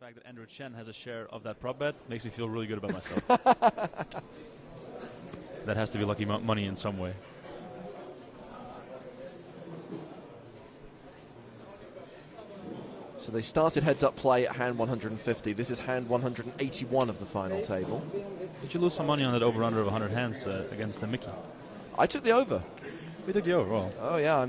fact that Andrew Chen has a share of that prop bet makes me feel really good about myself. That has to be lucky money in some way. So they started heads-up play at hand 150. This is hand 181 of the final table. Did you lose some money on that over-under of 100 hands against the Mickey? I took the over. We took the over, well. Oh, yeah.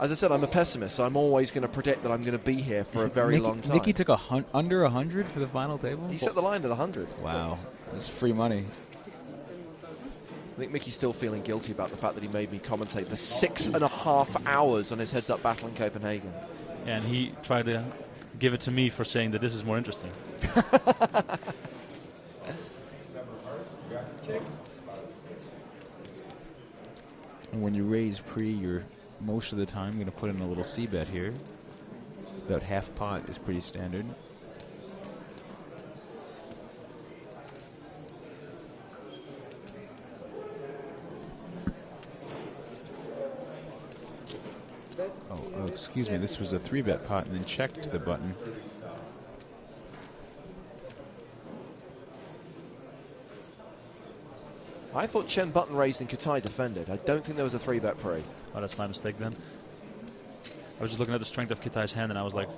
As I said, I'm a pessimist, so I'm always going to predict that I'm going to be here for a very long time. Mickey took under 100 for the final table? He set the line at 100. Wow. That's free money. I think Mickey's still feeling guilty about the fact that he made me commentate the 6.5 hours on his heads-up battle in Copenhagen. And he tried to give it to me for saying that this is more interesting. And when you raise pre, you're most of the time going to put in a little C-bet here. About half pot is pretty standard. Oh, excuse me, this was a 3-bet pot and then checked the button. I thought Chen button raised and Kitai defended. I don't think there was a 3-bet pre. Oh, that's my mistake then. I was just looking at the strength of Kitai's hand and I was like,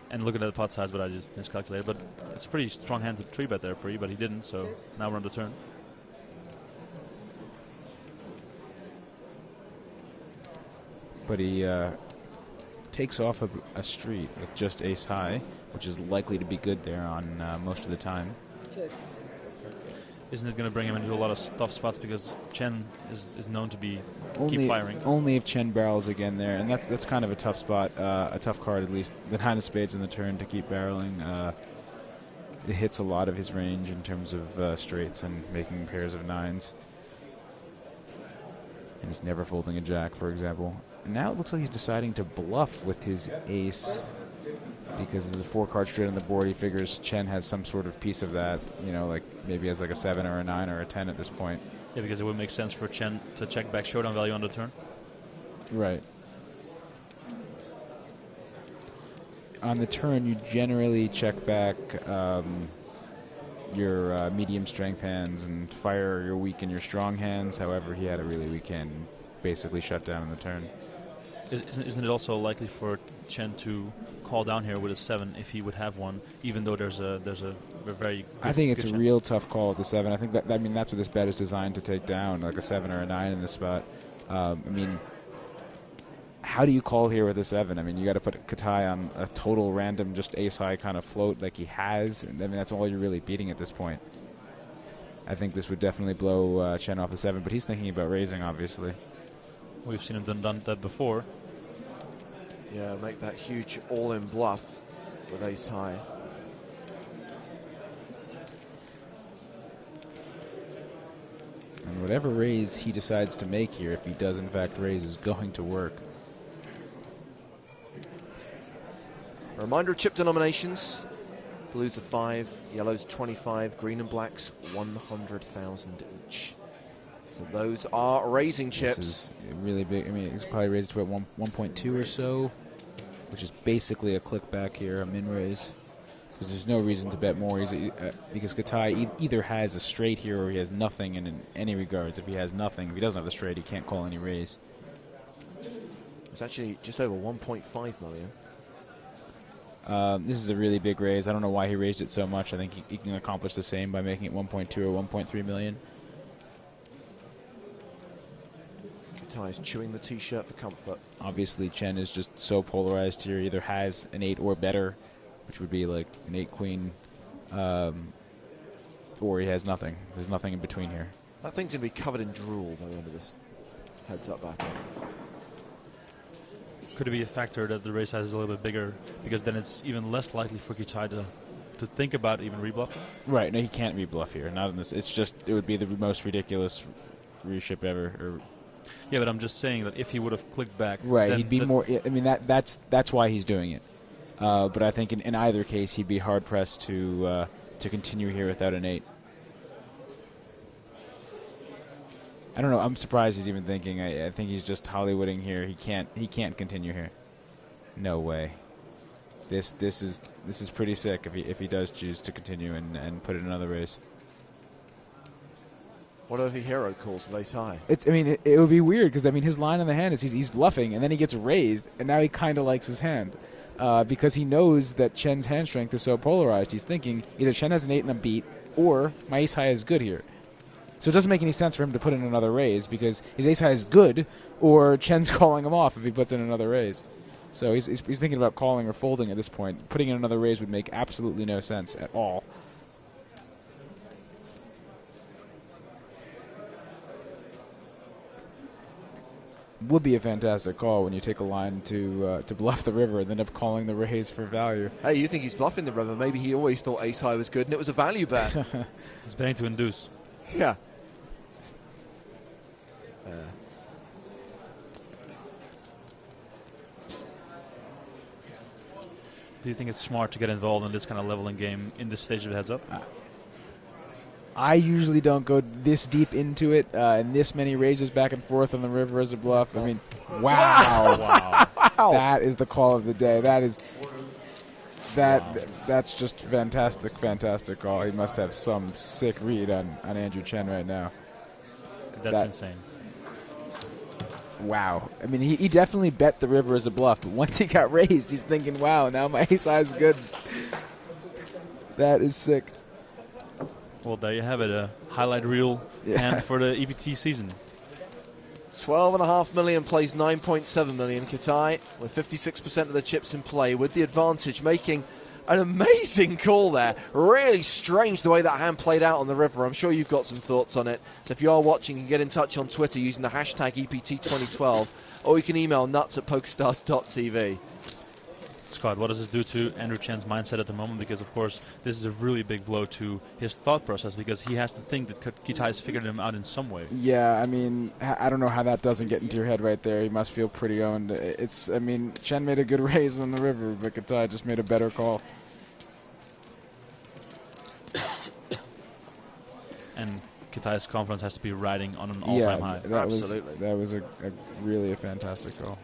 and looking at the pot size, but I just miscalculated. But it's a pretty strong hand to 3-bet there pre, but he didn't, so now we're on the turn. But he takes off a street with just ace high, which is likely to be good there on most of the time. Isn't it going to bring him into a lot of tough spots because Chen is known to be keep firing? Only if Chen barrels again there, and that's kind of a tough spot, a tough card at least. The 9 of spades in the turn to keep barreling. It hits a lot of his range in terms of straights and making pairs of 9s. And he's never folding a jack, for example. And now it looks like he's deciding to bluff with his ace because there's a 4-card straight on the board. He figures Chen has some sort of piece of that, you know, like maybe has like a 7 or a 9 or a 10 at this point. Yeah, because it would make sense for Chen to check back showdown value on the turn. Right. On the turn, you generally check back your medium strength hands and fire your weak and your strong hands. However, he had a really weak hand and basically shut down in the turn. Isn't it also likely for Chen to call down here with a 7 if he would have one, even though there's a very good, I think it's a chance? real tough call with the 7. I think that that's what this bet is designed to take down, like a 7 or a 9 in this spot. I mean, how do you call here with a 7? I mean, you got to put Kitai on a total random, just ace high kind of float like he has. And I mean, that's all you're really beating at this point. I think this would definitely blow Chen off the 7, but he's thinking about raising, obviously. We've seen him done that before. Yeah, make that huge all-in bluff with ace high. And whatever raise he decides to make here, if he does in fact raise, is going to work. A reminder of chip denominations. Blues are 5, yellows 25, green and blacks 100,000 each. So those are raising chips. This is really big. I mean, he's probably raised to about 1.2 or so, which is basically a click back here, a min raise. Because there's no reason to bet more. Because Kitai either has a straight here or he has nothing in any regards. If he has nothing, if he doesn't have the straight, he can't call any raise. It's actually just over 1.5 million. This is a really big raise. I don't know why he raised it so much. I think he can accomplish the same by making it 1.2 or 1.3 million. Kitai's chewing the t-shirt for comfort. Obviously, Chen is just so polarized here. Either has an 8 or better, which would be like an 8-queen, or he has nothing. There's nothing in between here. That thing's going to be covered in drool by the end of this heads-up battle. Could it be a factor that the raise size is a little bit bigger, because then it's even less likely for Kitai to think about even rebluffing? Right, no, he can't rebluff here. Not in this. It's just, it would be the most ridiculous reship ever. Yeah, but I'm just saying that if he would have clicked back, right, he'd be more. I mean, that's why he's doing it. But I think in either case, he'd be hard pressed to continue here without an 8. I don't know. I'm surprised he's even thinking. I think he's just Hollywooding here. He can't continue here. No way. this is pretty sick if he does choose to continue and put in another raise. What if he hero calls with ace high? I mean, it would be weird because I mean his line on the hand is he's bluffing and then he gets raised and now he kind of likes his hand because he knows that Chen's hand strength is so polarized. He's thinking either Chen has an 8 and a beat or my ace high is good here. So it doesn't make any sense for him to put in another raise because his ace high is good or Chen's calling him off if he puts in another raise. So he's thinking about calling or folding at this point. Putting in another raise would make absolutely no sense at all. Would be a fantastic call when you take a line to bluff the river and end up calling the raise for value. Hey, you think he's bluffing the river? Maybe he always thought ace high was good and it was a value bet. He's betting to induce. Yeah. Do you think it's smart to get involved in this kind of leveling game in this stage of heads up? I usually don't go this deep into it, and this many raises back and forth on the river as a bluff. I mean, wow. That is the call of the day. That's just fantastic call. He must have some sick read on Andrew Chen right now. That's insane. Wow. I mean, he definitely bet the river as a bluff, but once he got raised, he's thinking, wow, now my ace high is good. That is sick. Well, there you have it, a highlight reel hand for the EPT season. 12.5 million plays 9.7 million. Kitai with 56% of the chips in play with the advantage, making an amazing call there. Really strange the way that hand played out on the river. I'm sure you've got some thoughts on it. So if you are watching, you can get in touch on Twitter using the hashtag EPT2012, or you can email nuts@pokerstars.tv. Scott, what does this do to Andrew Chen's mindset at the moment? Because, of course, this is a really big blow to his thought process because he has to think that Kitai's figured him out in some way. Yeah, I mean, I don't know how that doesn't get into your head right there. He must feel pretty owned. I mean, Chen made a good raise on the river, but Kitai just made a better call. And Kitai's confidence has to be riding on an all-time high. That was a really fantastic call.